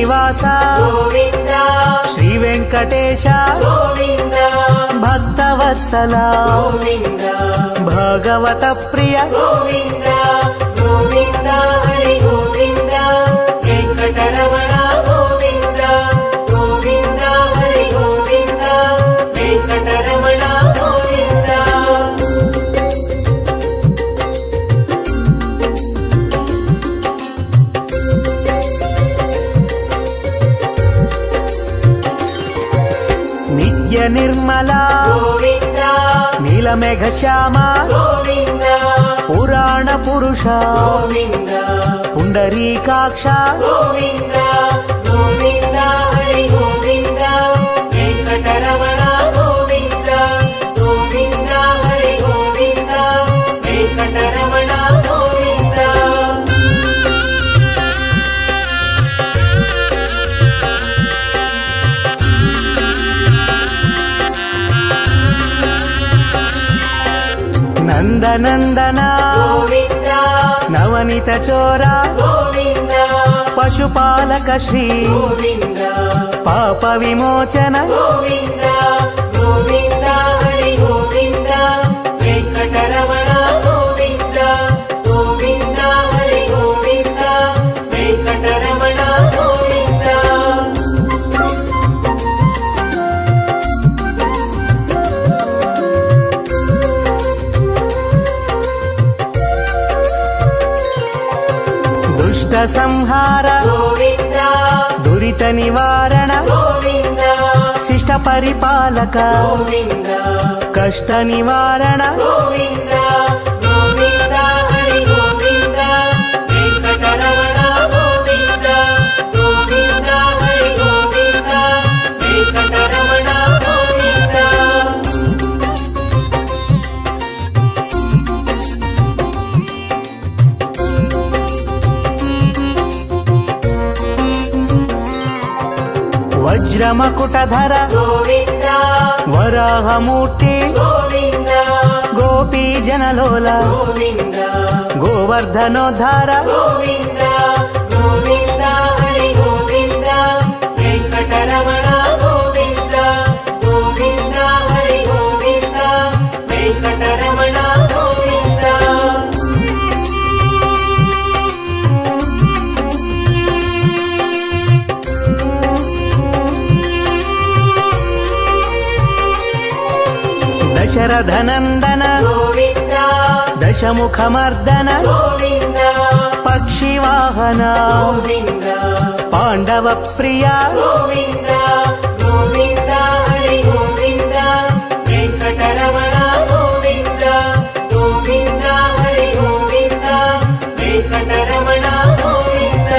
శ్రీనివాస గోవింద శ్రీ వెంకటేశ గోవింద భక్తవత్సల గోవింద భగవత ప్రియ గోవింద గోవింద హరి గోవింద వెంకటరమణ గోవింద గోవింద హరి గోవింద వెంకటరమణ గోవింద నిత్య నిర్మల గోవింద నీలమేఘ శ్యామ గోవింద పురాణ పురుష గోవింద పుండరీకాక్ష గోవింద గోవింద హరి గోవింద వెంకటరమణ గోవింద గోవింద హరి గోవింద వెంకటరమణ గోవింద నందనందన గోవింద నవనిత చోర గోవింద పశుపాలక శ్రీ గోవింద పాప విమోచన గోవింద గోవింద హరి గోవింద వెంకటరమణ గోవింద గోవింద హరి గోవింద వెంకటరమణ గోవింద దుష్ట సంహార గోవింద దురిత నివారణ గోవింద శిష్ట పరిపాలక గోవింద కష్ట నివారణ గోవింద గోవింద హరి గోవింద వెంకటరమణ గోవింద గోవింద హరి గోవింద వెంకటరమణ గోవింద వజ్రమకుటధర గోవింద వరాహమూర్తి గోవింద గోపీ జనలోల గోవింద గోవర్ధనోద్ధార గోవింద గోవింద హరి గోవింద వెంకటరమణ గోవింద గోవింద హరి గోవింద వెంకటరమణ గోవింద దశరథనందన గోవింద దశముఖమర్దన గోవింద పక్షివాహన గోవింద పాండవ ప్రియ గోవింద గోవింద హరి గోవింద వెంకటరమణ గోవింద గోవింద హరి గోవింద వెంకటరమణ గోవింద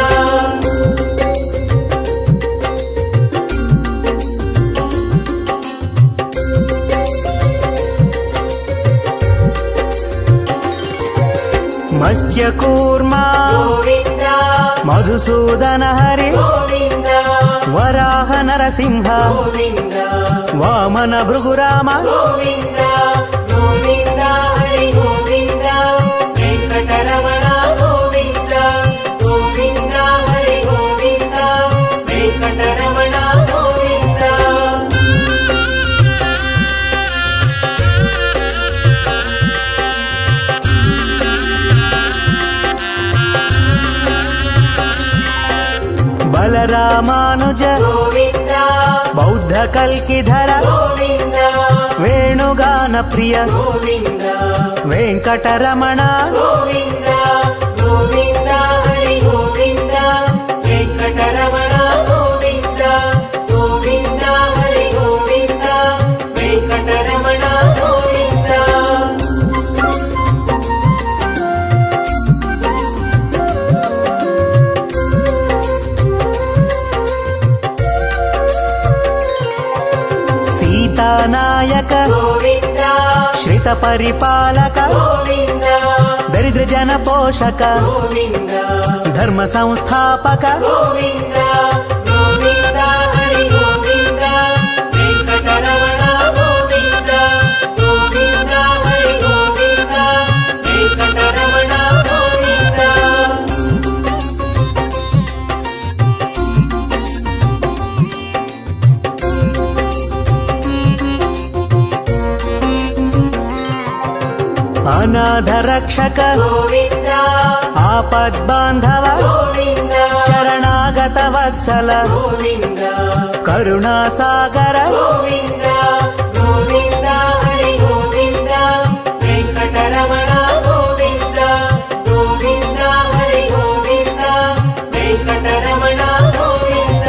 మత్స్యకూర్మ గోవింద మధుసూదన హరి గోవింద వరాహ నరసింహ గోవింద వామన భృగురామ గోవింద గోవింద హరి గోవింద వెంకటరమణ గోవింద గోవింద హరి గోవింద వెంకటరమణ గోవింద బలరామానుజ గోవింద బౌద్ధ కల్కిధర గోవింద వేణుగాన ప్రియ గోవింద వెంకటరమణ గోవింద గోవింద హరి గోవింద వెంకటరమణ గోవింద గోవింద హరి గోవింద వెంకటరమణ గోవింద సీతానాయక గోవింద శ్రిత పరిపాలక గోవింద దరిద్ర జన పోషక గోవింద ధర్మ సంస్థాపక గోవింద గోవింద హరి గోవింద వెంకటరమణ గోవింద గోవింద హరి గోవింద వెంకటరమణ గోవింద ಅನಾಥ ರಕ್ಷಕ ಗೋವಿಂದ ಆಪದ್ಬಾಂಧವ ಗೋವಿಂದ ಶರಣಾಗತ ವತ್ಸಲ ಗೋವಿಂದ ಕರುಣಾಸಾಗರ ಗೋವಿಂದ ಗೋವಿಂದ ಹರಿ ಗೋವಿಂದ ವೆಂಕಟರಮಣ ಗೋವಿಂದ ಗೋವಿಂದ ಹರಿ ಗೋವಿಂದ ವೆಂಕಟರಮಣ ಗೋವಿಂದ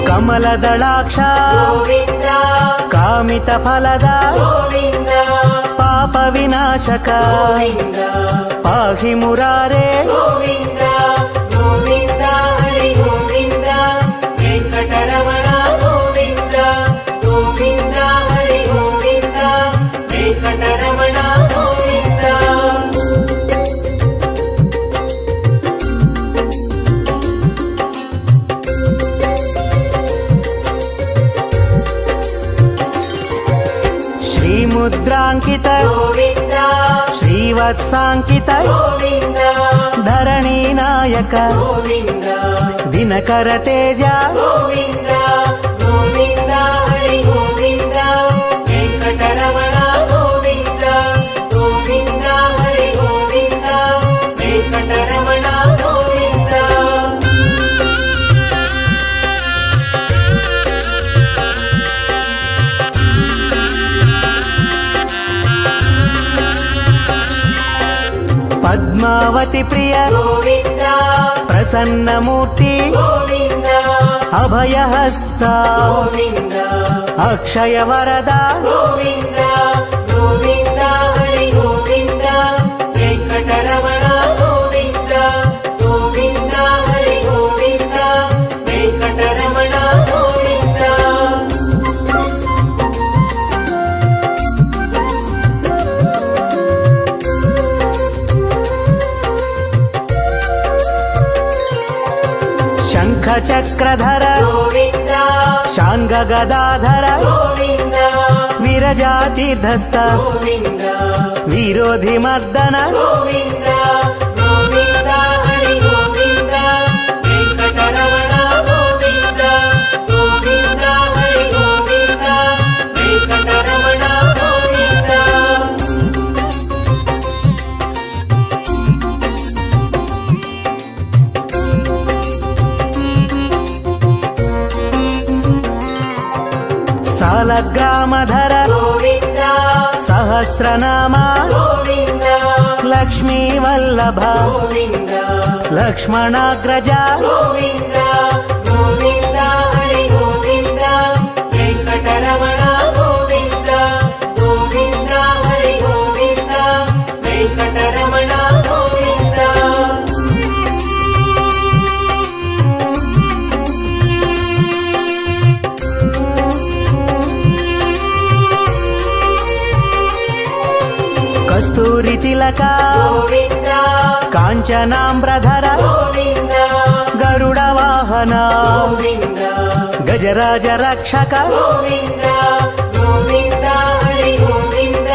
ಕಮಲದಳಾಕ್ಷ ಗೋವಿಂದ ಕಾಮಿತ ಫಲದ ಗೋವಿಂದ ಪಾಪ ವಿನಾಶಕ ಗೋವಿಂದ ಪಾಹಿ ಮುರಾರೇ ಗೋವಿಂದ ಗೋವಿಂದ ಹರಿ ಗೋವಿಂದ ವೆಂಕಟರಮಣ ಗೋವಿಂದ ಗೋವಿಂದ ಹರಿ ಗೋವಿಂದ ವೆಂಕಟರಮಣ ಗೋವಿಂದ ಶ್ರೀಮುದ್ರಾಂಕಿತ ಗೋವಿಂದ ಶ್ರೀವತ್ಸಾಂಕಿತ ಗೋವಿಂದ ಧರಣಿ ನಾಯಕ ಗೋವಿಂದ ದಿನಕರ ತೇಜ ಗೋವಿಂದ ಗೋವಿಂದ ಹರಿ ಗೋವಿಂದ ವೆಂಕಟರಮಣ ಗೋವಿಂದ ಗೋವಿಂದ ಹರಿ ಗೋವಿಂದ ವೆಂಕಟರಮಣ ಗೋವಿಂದ ಪದ್ಮಾವತಿ ಪ್ರಿಯ ಗೋವಿಂದ ಪ್ರಸನ್ನ ಮೂರ್ತಿ ಗೋವಿಂದ ಅಭಯ ಹಸ್ತ ಗೋವಿಂದ ಅಕ್ಷಯ ವರದ ಗೋವಿಂದ ಗೋವಿಂದ ಹರಿ ಗೋವಿಂದ ವೆಂಕಟರಮಣ ಗೋವಿಂದ ಗೋವಿಂದ ಹರಿ ಗೋವಿಂದ ವೆಂಕಟರಮಣ ಗೋವಿಂದ ಶಂಖ ಚಕ್ರಧರ ಗೋವಿಂದ ಶಾಂಗ ಗದಾಧರ ಗೋವಿಂದ ವಿರಜಾತಿಧಸ್ತ ಗೋವಿಂದ ವಿರೋಧಿ ಮರ್ದನ ಗೋವಿಂದ ಗೋವಿಂದ ಹರಿ ಗೋವಿಂದ ವೆಂಕಟರಮಣ ಗೋವಿಂದ ಗೋವಿಂದ ಹರಿ ಗೋವಿಂದ ವೆಂಕಟರಮಣ ಗೋವಿಂದ ಸಾಲಗ್ರಾಮಧರ ಗೋವಿಂದ ಸಹಸ್ರನಾಮ ಗೋವಿಂದ ಲಕ್ಷ್ಮೀ ವಲ್ಲಭ ಗೋವಿಂದ ಲಕ್ಷ್ಮಣಾಗ್ರಜ ಗೋವಿಂದ ಗೋವಿಂದ ಹರಿ ಗೋವಿಂದ ವೆಂಕಟರಮಣ ಗೋವಿಂದ ಗೋವಿಂದ ಹರಿ ಗೋವಿಂದ ವೆಂಕಟರಮಣ ಗೋವಿಂದ ಕಸ್ತೂರಿ ತಿಲಕ ಗೋವಿಂದ ಕಾಂಚನಾಮ್ರಧರ ಗೋವಿಂದ ಗರುಡ ವಾಹನ ಗೋವಿಂದ ಗಜರಾಜ ರಕ್ಷಕ ಗೋವಿಂದ ಗೋವಿಂದ ಹರಿ ಗೋವಿಂದ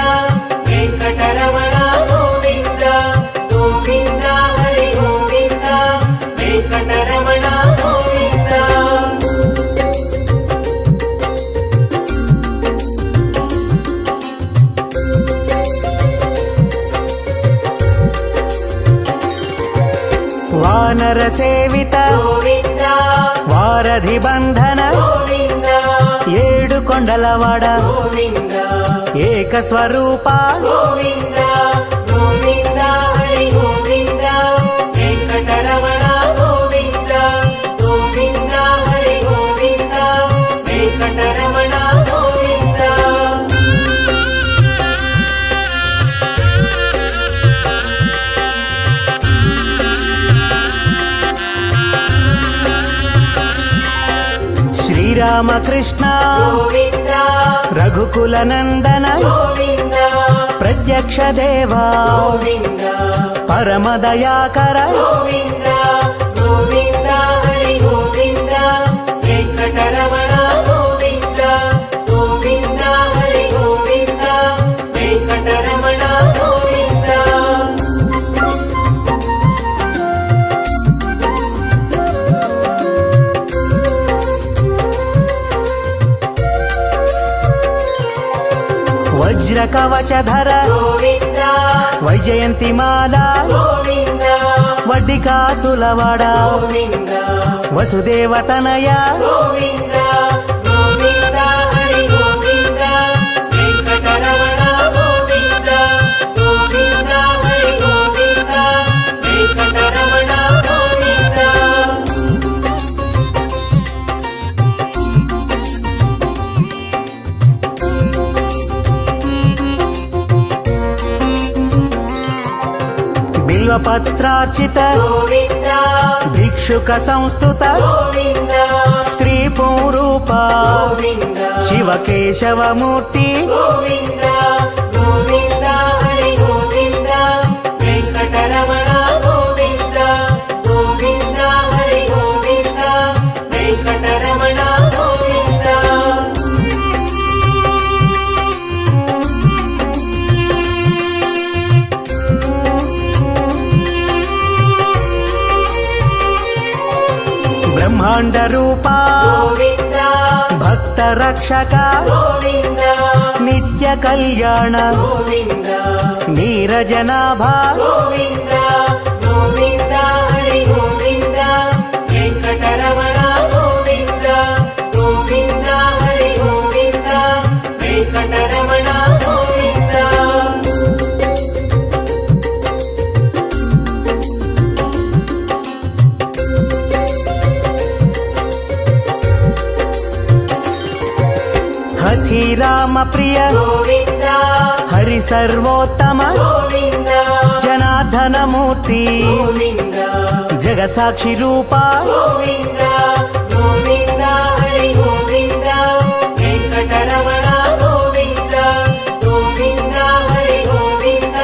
ವೆಂಕಟರಮಣ ಗೋವಿಂದ ಗೋವಿಂದ ಹರಿ ಗೋವಿಂದ ವೆಂಕಟರಮಣ ಗೋವಿಂದ ವಾನರ ಸೇವಿತ ಗೋವಿಂದ ವಾರಧಿ ಬಂಧನ ಗೋವಿಂದ ಏಳು ಕೊಂಡಲವಾಡ ಗೋವಿಂದ ಏಕ ಸ್ವರೂಪ ಗೋವಿಂದ ಗೋವಿಂದ ಹರಿ ಗೋವಿಂದ ವೆಂಕಟರಮಣ ಗೋವಿಂದ ಗೋವಿಂದ ಹರಿ ಗೋವಿಂದ ವೆಂಕಟರಮಣ ಗೋವಿಂದ ಶ್ರೀರಾಮಕೃಷ್ಣ ಗೋವಿಂದ ರಘುಕುಲ ನಂದನ ಗೋವಿಂದ ಪ್ರತ್ಯಕ್ಷ ದೇವ ಗೋವಿಂದ ಪರಮ ದಯಾಕರ ಗೋವಿಂದ ಗೋವಿಂದ ಹರಿ ಗೋವಿಂದ ವೆಂಕಟರಮಣ ಗೋವಿಂದ ಗೋವಿಂದ ಹರಿ ಗೋವಿಂದ ವೆಂಕಟರಮಣ ಗೋವಿಂದ కవచధర గోవింద వైజయంతిమాల గోవింద వడ్డికాసులవాడ గోవింద వసుదేవతనయ గోవింద గోవింద హరి గోవింద వెంకటరమణ గోవింద గోవింద హరి గోవింద వెంకటరమణ గోవింద బిల్వపత్రార్చిత గోవింద భిక్షుక సంస్థుత గోవింద స్త్రీ పూరూప గోవింద శివకేశవమూర్తి గోవింద గోవింద హరి గోవింద వెంకటరమణ గోవింద గోవింద హరి గోవింద వెంకటరమణ గోవింద బ్రహ్మాండ రూప గోవింద భక్త రక్షక గోవింద నిత్య కళ్యాణ గోవింద నీరజనాభ గోవింద గోవింద హరి గోవింద వెంకటరమణ గోవింద గోవింద హరి గోవింద వెంకటరమణ గోవింద హఠి రామ ప్రియ గోవింద హరి సర్వోత్తమ గోవింద జనార్దన మూర్తి గోవింద జగత్ సాక్షి రూప గోవింద గోవింద హరి గోవింద వెంకటరమణ గోవింద గోవింద హరి గోవింద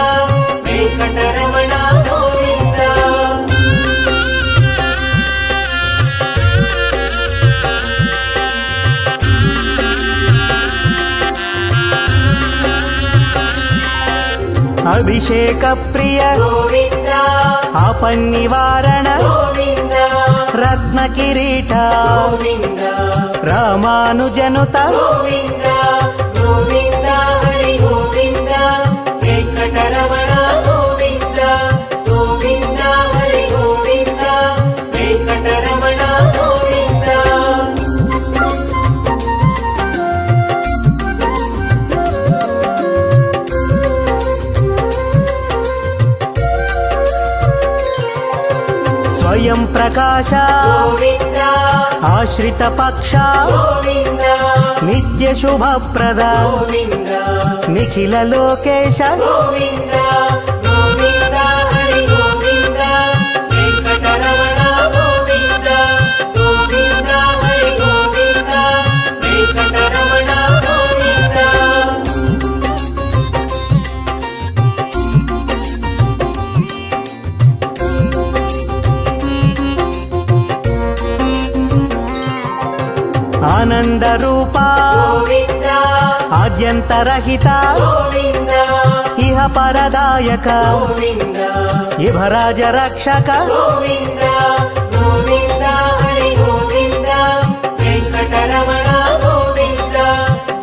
వెంకటరమణ గోవింద అభిషేక ప్రియ గోవింద ఆపన్నివారణ గోవింద రత్న కిరీట గోవింద రామానుజనుత గోవింద గోవింద హరి గోవింద వెంకటరమణ గోవింద గోవింద హరి గోవింద వెంకటరమణ గోవింద స్వయం ప్రకాశ గోవింద ఆశ్రిత పక్ష గోవింద నిత్య శుభప్రద గోవింద నిఖిల లోకేశ గోవింద గోవింద హరి గోవింద వెంకటరమణ గోవింద గోవింద హరి గోవింద వెంకటరమణ గోవింద ఆనంద రూప గోవింద ఆద్యంతరహిత గోవింద ఇహ పరదాయక గోవింద ఇభరాజ రక్షక గోవింద గోవింద హరి గోవింద వెంకటరమణ గోవింద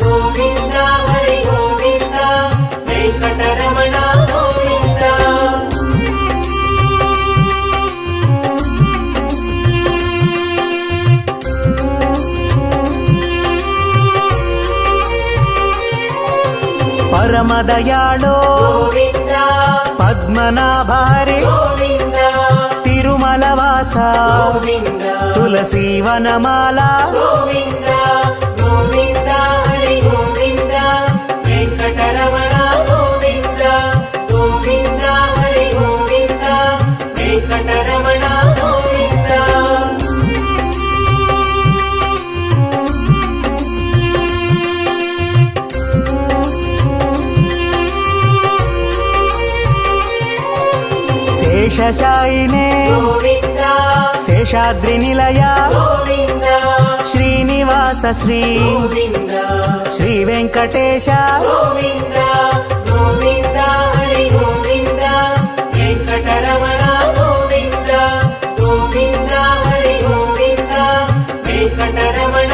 గోవింద హరి గోవింద వెంకటరమణ గోవింద పరమదయాళో గోవింద పద్మనాభ హరి గోవింద తిరుమల వాస గోవింద తులసీవనమాల గోవింద గోవింద హరి గోవింద వెంకటరమణ గోవింద గోవింద హరి గోవింద వెంకటరమణ గోవింద శేషశాయినే గోవింద శేషాద్రి నిలయ గోవింద శ్రీనివాస శ్రీ గోవింద శ్రీ వెంకటేశ గోవింద గోవింద హరి గోవింద వెంకటరమణ గోవింద గోవింద హరి గోవింద వెంకటరమణ